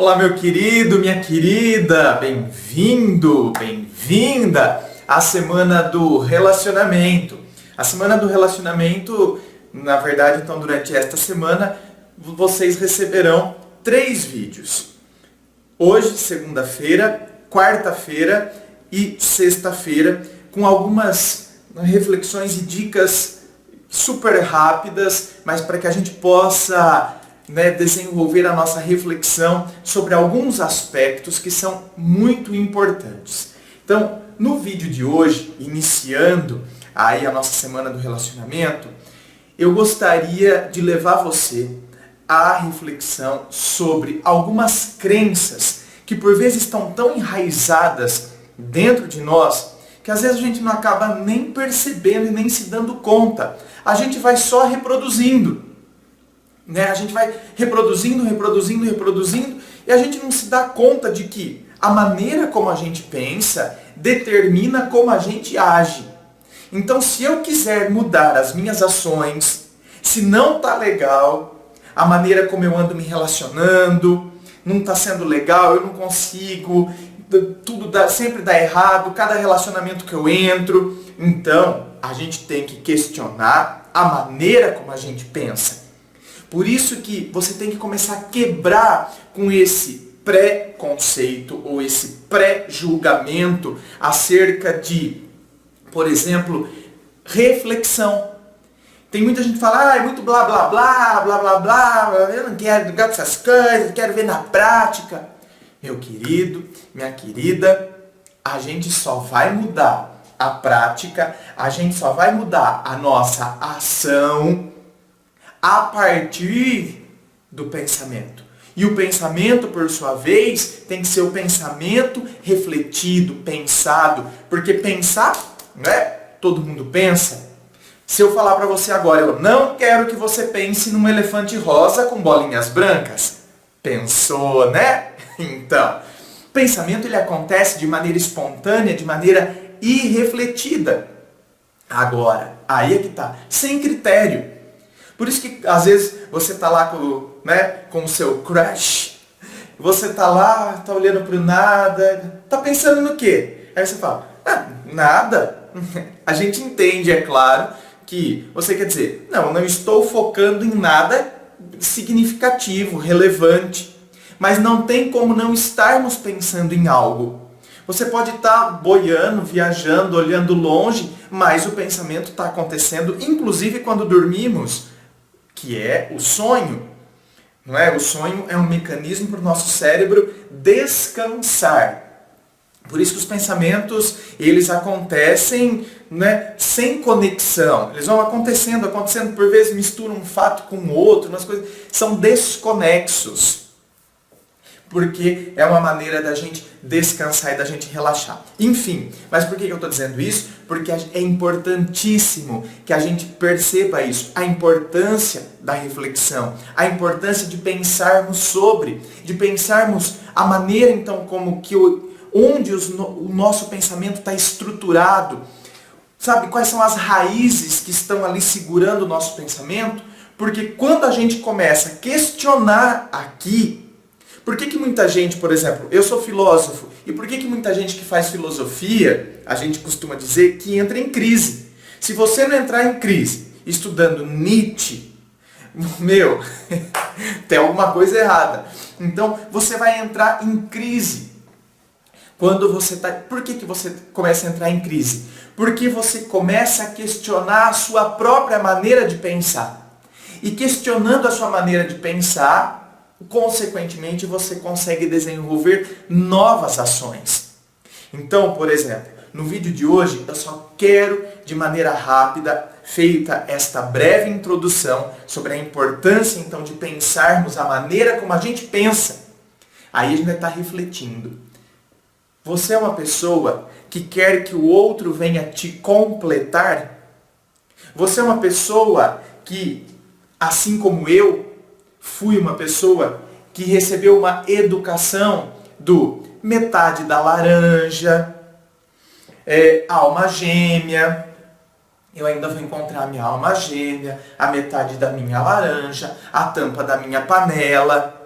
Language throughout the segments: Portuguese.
Olá, meu querido, minha querida, bem-vindo, bem-vinda à Semana do Relacionamento. A Semana do Relacionamento, na verdade, então, durante esta semana, vocês receberão 3 vídeos. Hoje, segunda-feira, quarta-feira e sexta-feira, com algumas reflexões e dicas super rápidas, mas para que a gente possa desenvolver a nossa reflexão sobre alguns aspectos que são muito importantes. Então, no vídeo de hoje, iniciando aí a nossa semana do relacionamento, eu gostaria de levar você à reflexão sobre algumas crenças que por vezes estão tão enraizadas dentro de nós que às vezes a gente não acaba nem percebendo e nem se dando conta. A gente vai só reproduzindo. A gente vai reproduzindo e a gente não se dá conta de que a maneira como a gente pensa determina como a gente age. Então, se eu quiser mudar as minhas ações, se não está legal, a maneira como eu ando me relacionando, não está sendo legal, eu não consigo, sempre dá errado, cada relacionamento que eu entro. Então, a gente tem que questionar a maneira como a gente pensa. Por isso que você tem que começar a quebrar com esse pré-conceito ou esse pré-julgamento acerca de, por exemplo, reflexão. Tem muita gente que fala, é muito blá blá blá, blá blá blá, eu não quero essas coisas, quero ver na prática. Meu querido, minha querida, a gente só vai mudar a prática, a gente só vai mudar a nossa ação a partir do pensamento. E o pensamento, por sua vez, tem que ser o pensamento refletido, pensado. Porque pensar, todo mundo pensa. Se eu falar para você agora, eu não quero que você pense num elefante rosa com bolinhas brancas. Pensou, né? Então, o pensamento ele acontece de maneira espontânea, de maneira irrefletida. Agora, aí é que tá, sem critério. Por isso que às vezes você tá lá com o seu crush, você tá lá, tá olhando pro nada, tá pensando no quê? Aí você fala, nada. A gente entende, é claro, que você quer dizer, não estou focando em nada significativo, relevante, mas não tem como não estarmos pensando em algo. Você pode estar boiando, viajando, olhando longe, mas o pensamento está acontecendo, inclusive quando dormimos, que é o sonho. Não é? O sonho é um mecanismo para o nosso cérebro descansar. Por isso que os pensamentos, eles acontecem sem conexão. Eles vão acontecendo, por vezes misturam um fato com o outro, umas coisas são desconexos. Porque é uma maneira da gente descansar e da gente relaxar. Enfim, mas por que eu estou dizendo isso? Porque é importantíssimo que a gente perceba isso, a importância da reflexão, a importância de pensarmos de pensarmos a maneira então como que onde o nosso pensamento está estruturado, sabe, quais são as raízes que estão ali segurando o nosso pensamento, porque quando a gente começa a questionar aqui, por que muita gente, por exemplo, eu sou filósofo, e por que muita gente que faz filosofia, a gente costuma dizer que entra em crise? Se você não entrar em crise estudando Nietzsche, tem alguma coisa errada. Então, você vai entrar em crise. Por que você começa a entrar em crise? Porque você começa a questionar a sua própria maneira de pensar. E questionando a sua maneira de pensar, consequentemente, você consegue desenvolver novas ações. Então, por exemplo, no vídeo de hoje, eu só quero, de maneira rápida, feita esta breve introdução sobre a importância, então, de pensarmos a maneira como a gente pensa. Aí a gente vai estar refletindo. Você é uma pessoa que quer que o outro venha te completar? Você é uma pessoa que, assim como eu, fui uma pessoa que recebeu uma educação do metade da laranja, alma gêmea. Eu ainda vou encontrar a minha alma gêmea, a metade da minha laranja, a tampa da minha panela.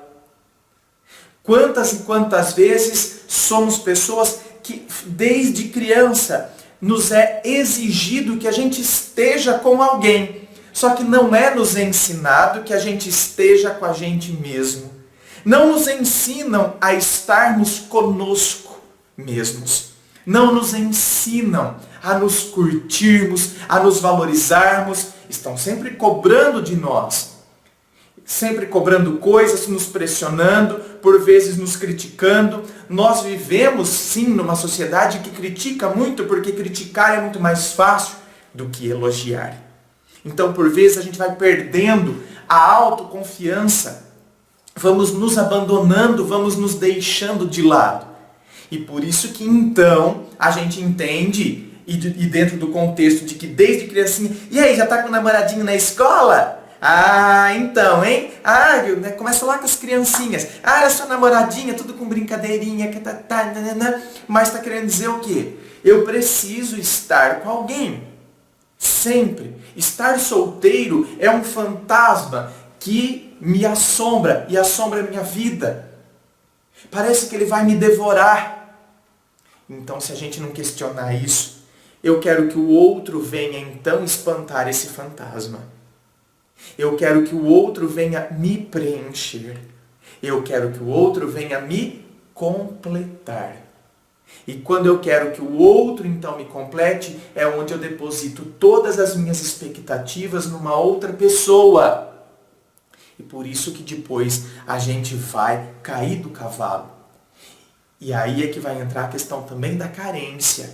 Quantas e quantas vezes somos pessoas que desde criança nos é exigido que a gente esteja com alguém, só que não é nos ensinado que a gente esteja com a gente mesmo. Não nos ensinam a estarmos conosco mesmos. Não nos ensinam a nos curtirmos, a nos valorizarmos. Estão sempre cobrando de nós. Sempre cobrando coisas, nos pressionando, por vezes nos criticando. Nós vivemos, sim, numa sociedade que critica muito, porque criticar é muito mais fácil do que elogiar. Então, por vezes, a gente vai perdendo a autoconfiança, vamos nos abandonando, vamos nos deixando de lado. E por isso que, então, a gente entende, e dentro do contexto de que desde criancinha, e aí, já tá com um namoradinho na escola? Ah, então, hein? Ah, começa lá com as criancinhas. Ah, era sua namoradinha, tudo com brincadeirinha, mas tá querendo dizer o quê? Eu preciso estar com alguém. Sempre. Estar solteiro é um fantasma que me assombra e assombra a minha vida. Parece que ele vai me devorar. Então, se a gente não questionar isso, eu quero que o outro venha então espantar esse fantasma. Eu quero que o outro venha me preencher. Eu quero que o outro venha me completar. E quando eu quero que o outro então me complete, é onde eu deposito todas as minhas expectativas numa outra pessoa. E por isso que depois a gente vai cair do cavalo. E aí é que vai entrar a questão também da carência.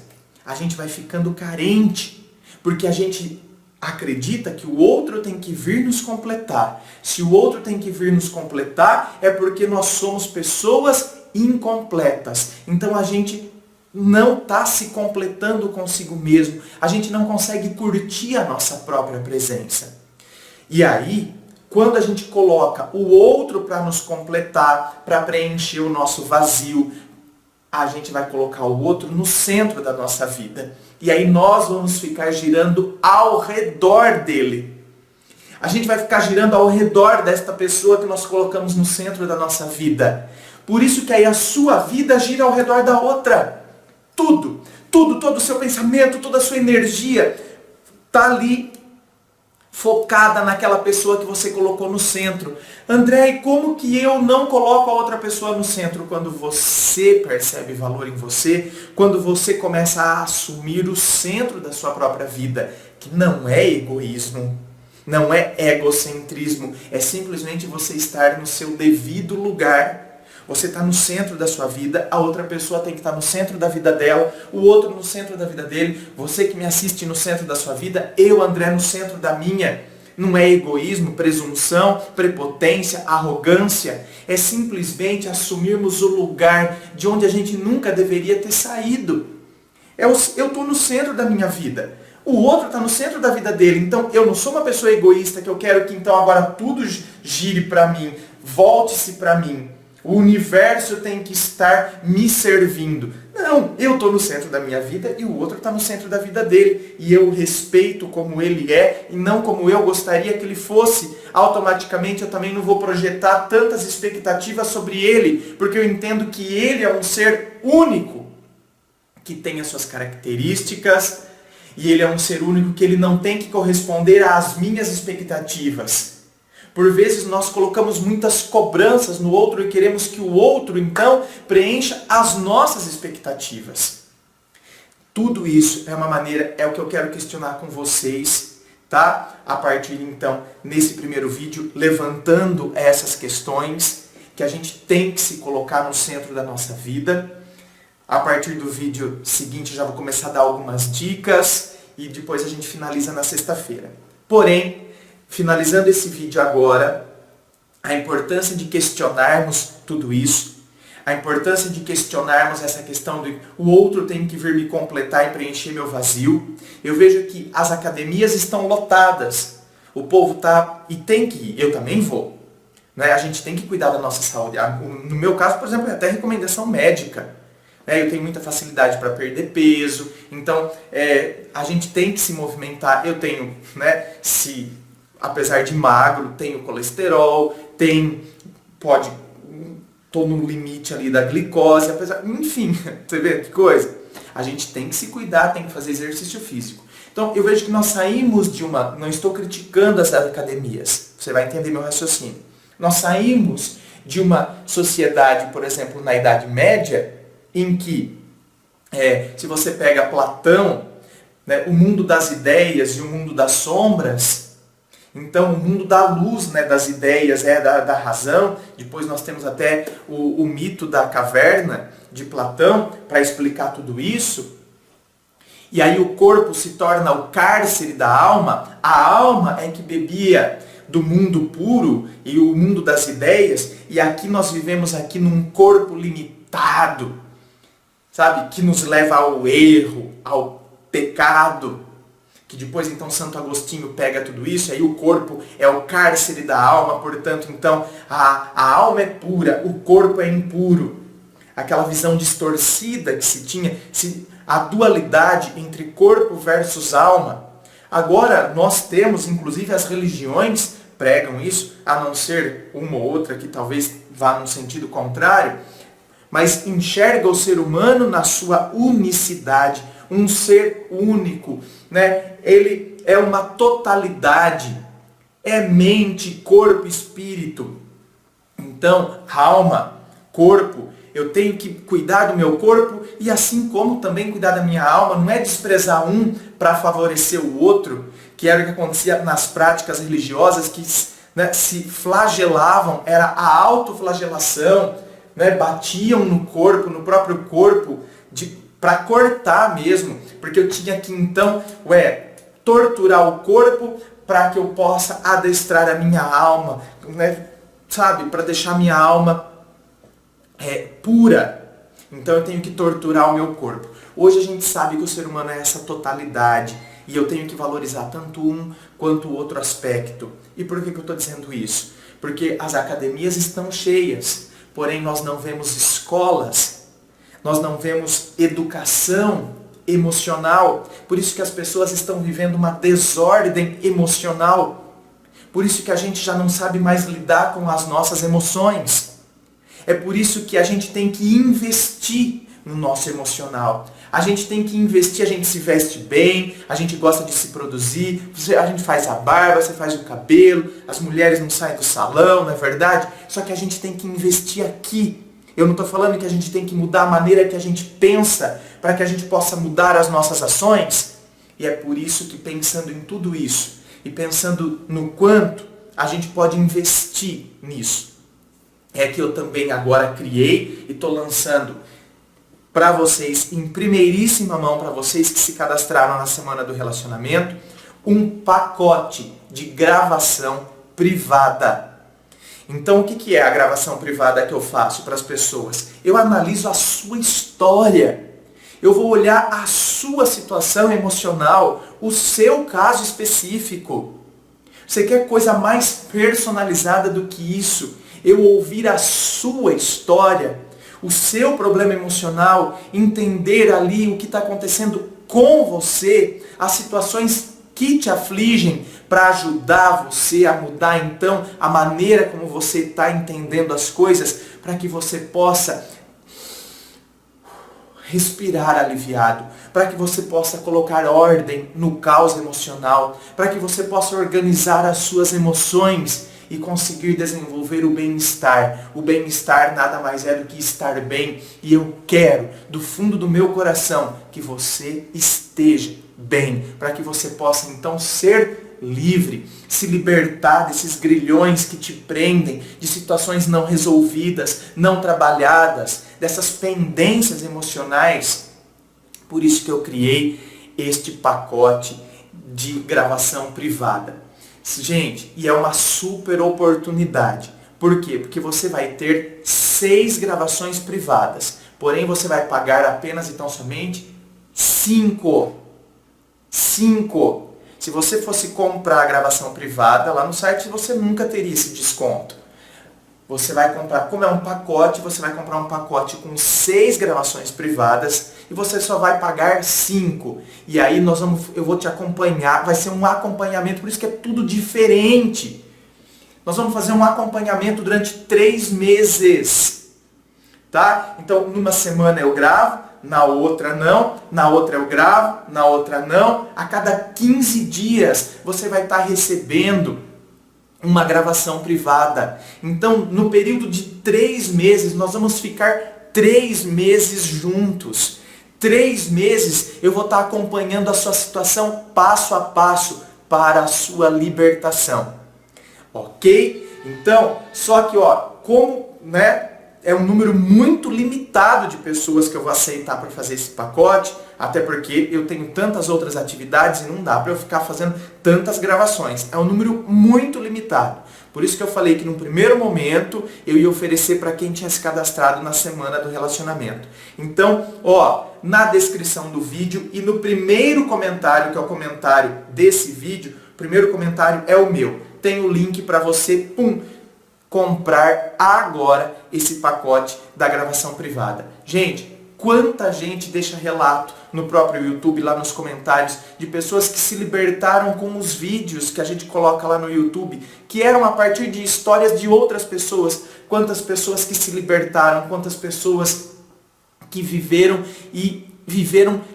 A gente vai ficando carente, porque a gente acredita que o outro tem que vir nos completar. Se o outro tem que vir nos completar, é porque nós somos pessoas incompletas. Então a gente não está se completando consigo mesmo. A gente não consegue curtir a nossa própria presença. E aí, quando a gente coloca o outro para nos completar, para preencher o nosso vazio, a gente vai colocar o outro no centro da nossa vida. E aí nós vamos ficar girando ao redor dele. A gente vai ficar girando ao redor desta pessoa que nós colocamos no centro da nossa vida. Por isso que aí a sua vida gira ao redor da outra. Tudo, todo o seu pensamento, toda a sua energia está ali focada naquela pessoa que você colocou no centro. André, e como que eu não coloco a outra pessoa no centro? Quando você percebe valor em você, quando você começa a assumir o centro da sua própria vida, que não é egoísmo, não é egocentrismo, é simplesmente você estar no seu devido lugar. Você está no centro da sua vida, a outra pessoa tem que estar no centro da vida dela, o outro no centro da vida dele, você que me assiste no centro da sua vida, eu, André, no centro da minha. Não é egoísmo, presunção, prepotência, arrogância. É simplesmente assumirmos o lugar de onde a gente nunca deveria ter saído. Eu estou no centro da minha vida. O outro está no centro da vida dele. Então eu não sou uma pessoa egoísta que eu quero que então agora tudo gire para mim, volte-se para mim. O universo tem que estar me servindo. Não, eu estou no centro da minha vida e o outro está no centro da vida dele. E eu respeito como ele é e não como eu gostaria que ele fosse. Automaticamente eu também não vou projetar tantas expectativas sobre ele, porque eu entendo que ele é um ser único, que tem as suas características, e ele é um ser único que ele não tem que corresponder às minhas expectativas. Por vezes nós colocamos muitas cobranças no outro e queremos que o outro, então, preencha as nossas expectativas. Tudo isso é uma maneira, é o que eu quero questionar com vocês, tá? A partir, então, nesse primeiro vídeo, levantando essas questões que a gente tem que se colocar no centro da nossa vida. A partir do vídeo seguinte, eu já vou começar a dar algumas dicas e depois a gente finaliza na sexta-feira. Porém, finalizando esse vídeo agora, a importância de questionarmos tudo isso, a importância de questionarmos essa questão de o outro tem que vir me completar e preencher meu vazio. Eu vejo que as academias estão lotadas, o povo está, e tem que ir, eu também vou. Né? A gente tem que cuidar da nossa saúde. No meu caso, por exemplo, é até recomendação médica. Eu tenho muita facilidade para perder peso, então a gente tem que se movimentar. Eu tenho, apesar de magro, tenho colesterol, tô no limite ali da glicose, enfim, você vê que coisa? A gente tem que se cuidar, tem que fazer exercício físico. Então, eu vejo que nós saímos de uma... Não estou criticando as academias, você vai entender meu raciocínio. Nós saímos de uma sociedade, por exemplo, na Idade Média, em que, se você pega Platão, né, o mundo das ideias e o mundo das sombras, então o mundo da luz, né, das ideias, da razão, depois nós temos até o mito da caverna de Platão para explicar tudo isso. E aí o corpo se torna o cárcere da alma, a alma é que bebia do mundo puro e o mundo das ideias, e aqui nós vivemos aqui num corpo limitado, sabe? Que nos leva ao erro, ao pecado, que depois então Santo Agostinho pega tudo isso, e aí o corpo é o cárcere da alma, portanto então a alma é pura, o corpo é impuro. Aquela visão distorcida que se tinha, a dualidade entre corpo versus alma. Agora nós temos, inclusive as religiões pregam isso, a não ser uma ou outra que talvez vá num sentido contrário, mas enxerga o ser humano na sua unicidade, um ser único, né? Ele é uma totalidade, é mente, corpo, espírito. Então, alma, corpo, eu tenho que cuidar do meu corpo e assim como também cuidar da minha alma, não é desprezar um para favorecer o outro, que era o que acontecia nas práticas religiosas, que, né, se flagelavam, era a autoflagelação, né, batiam no corpo, no próprio corpo, para cortar mesmo, porque eu tinha que então, torturar o corpo para que eu possa adestrar a minha alma, né, sabe, para deixar a minha alma pura. Então eu tenho que torturar o meu corpo. Hoje a gente sabe que o ser humano é essa totalidade, e eu tenho que valorizar tanto um quanto o outro aspecto. E por que eu estou dizendo isso? Porque as academias estão cheias, porém nós não vemos escolas, nós não vemos educação emocional. Por isso que as pessoas estão vivendo uma desordem emocional. Por isso que a gente já não sabe mais lidar com as nossas emoções. É por isso que a gente tem que investir no nosso emocional. A gente tem que investir, a gente se veste bem, a gente gosta de se produzir, a gente faz a barba, você faz o cabelo, as mulheres não saem do salão, não é verdade? Só que a gente tem que investir aqui. Eu não estou falando que a gente tem que mudar a maneira que a gente pensa para que a gente possa mudar as nossas ações. E é por isso que, pensando em tudo isso e pensando no quanto a gente pode investir nisso, é que eu também agora criei e estou lançando para vocês, em primeiríssima mão, para vocês que se cadastraram na Semana do Relacionamento, um pacote de gravação privada. Então, o que é a gravação privada que eu faço para as pessoas? Eu analiso a sua história. Eu vou olhar a sua situação emocional, o seu caso específico. Você quer coisa mais personalizada do que isso? Eu ouvir a sua história, o seu problema emocional, entender ali o que está acontecendo com você, as situações que te afligem, para ajudar você a mudar então a maneira como você está entendendo as coisas, para que você possa respirar aliviado, para que você possa colocar ordem no caos emocional, para que você possa organizar as suas emoções e conseguir desenvolver o bem-estar. O bem-estar nada mais é do que estar bem. E eu quero, do fundo do meu coração, que você esteja bem. Para que você possa então ser livre, se libertar desses grilhões que te prendem, de situações não resolvidas, não trabalhadas, dessas pendências emocionais. Por isso que eu criei este pacote de gravação privada. Gente, e é uma super oportunidade. Por quê? Porque você vai ter 6 gravações privadas. Porém, você vai pagar apenas e tão somente 5. 5. Se você fosse comprar a gravação privada lá no site, você nunca teria esse desconto. Você vai comprar, como é um pacote, você vai comprar um pacote com 6 gravações privadas e você só vai pagar 5. E aí eu vou te acompanhar, vai ser um acompanhamento, por isso que é tudo diferente. Nós vamos fazer um acompanhamento durante 3 meses. tá? Então, numa semana eu gravo, na outra não, na outra eu gravo, na outra não. A cada 15 dias você vai estar recebendo uma gravação privada. Então, no período de 3 meses, nós vamos ficar 3 meses juntos. 3 meses eu vou estar acompanhando a sua situação passo a passo para a sua libertação. Ok? Então, só que, como, é um número muito limitado de pessoas que eu vou aceitar para fazer esse pacote, até porque eu tenho tantas outras atividades e não dá para eu ficar fazendo tantas gravações. É um número muito limitado. Por isso que eu falei que num primeiro momento eu ia oferecer para quem tinha se cadastrado na semana do relacionamento. Então, na descrição do vídeo e no primeiro comentário, que é o comentário desse vídeo, o primeiro comentário é o meu. Tem o link para você, comprar agora esse pacote da gravação privada. Gente, quanta gente deixa relato no próprio YouTube, lá nos comentários, de pessoas que se libertaram com os vídeos que a gente coloca lá no YouTube, que eram a partir de histórias de outras pessoas. Quantas pessoas que se libertaram, quantas pessoas que viveram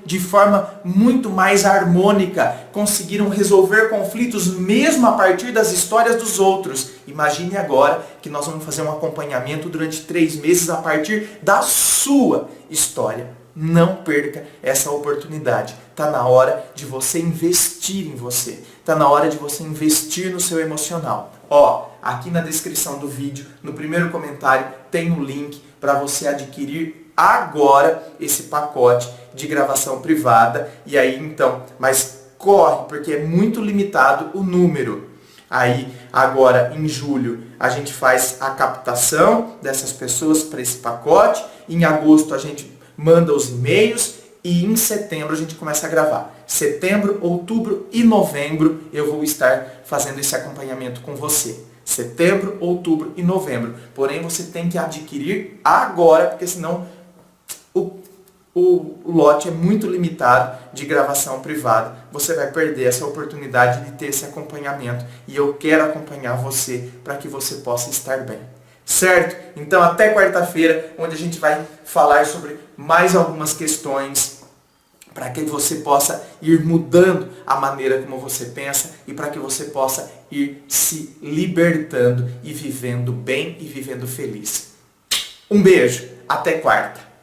de forma muito mais harmônica, conseguiram resolver conflitos mesmo a partir das histórias dos outros. Imagine agora que nós vamos fazer um acompanhamento durante 3 meses a partir da sua história. Não perca essa oportunidade. Está na hora de você investir em você. Está na hora de você investir no seu emocional. Aqui na descrição do vídeo, no primeiro comentário, tem um link para você adquirir agora esse pacote de gravação privada. E aí então, mas corre, porque é muito limitado o número. Aí agora em julho a gente faz a captação dessas pessoas para esse pacote. Em agosto a gente manda os e-mails e em setembro a gente começa a gravar. Setembro, outubro e novembro eu vou estar fazendo esse acompanhamento com você. Setembro, outubro e novembro. Porém você tem que adquirir agora, porque senão o lote é muito limitado de gravação privada. Você vai perder essa oportunidade de ter esse acompanhamento. E eu quero acompanhar você para que você possa estar bem. Certo? Então até quarta-feira, onde a gente vai falar sobre mais algumas questões para que você possa ir mudando a maneira como você pensa e para que você possa ir se libertando e vivendo bem e vivendo feliz. Um beijo, até quarta!